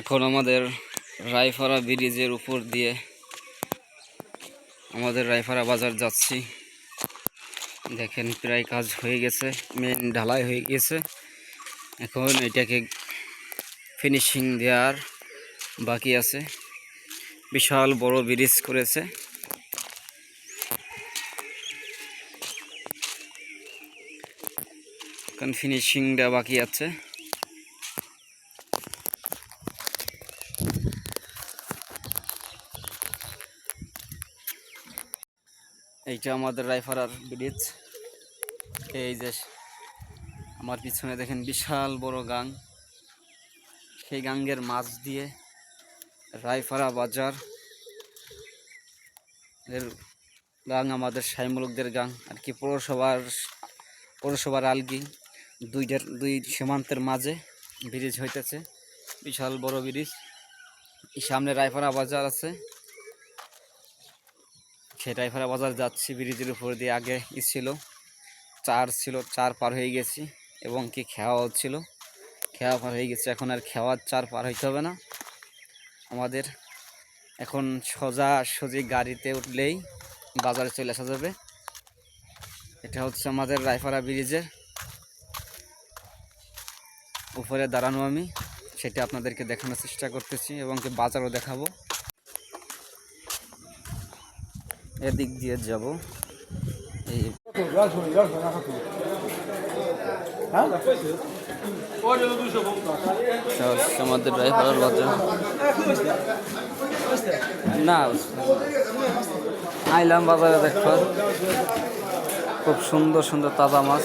এখন আমাদের রায়পাড়া ব্রিজের উপর দিয়ে আমাদের রায়পাড়া বাজার যাচ্ছি। দেখেন প্রায় কাজ হয়ে গেছে, মেন ঢালাই হয়ে গেছে। এখন এটাকে ফিনিশিং দেওয়ার বাকি আছে। বিশাল বড় ব্রিজ করেছে। এখন ফিনিশিং দেওয়া বাকি আছে। এইটা আমাদের রায়পাড়ার ব্রিজ। এই যে আমার পিছনে দেখেন বিশাল বড় গাং, সেই গাঙ্গের মাছ দিয়ে রায়পাড়া বাজার এর গাং, আমাদের সাইমুলকদের গাং আর কি, পৌরসভার আলগি দুই সীমান্তের মাঝে ব্রিজ হইতেছে। বিশাল বড় ব্রিজ। সামনে রায়পাড়া বাজার আছে, সেই রায়পাড়া বাজার যাচ্ছি। ব্রিজের উপর দিয়ে আগে ছিল চার পার হয়ে গেছি, এবং কি খেওয়া হচ্ছিল, খেওয়া পার হয়ে গেছে। এখন আর খেওয়ার চার পার হইতে হবে না আমাদের। এখন সোজাসুজি গাড়িতে উঠলেই বাজারে চলে আসা যাবে। এটা হচ্ছে আমাদের রায়পাড়া ব্রিজের উপরে দাঁড়ানো আমি, সেটা আপনাদেরকে দেখানোর চেষ্টা করতেছি এবং কি বাজারও দেখাবো। এদিক দিয়ে যাব। এই আমাদের রায়পাড়ার বাজার না, আইলাম বাজারে দেখবার খুব সুন্দর সুন্দর তাজা মাছ।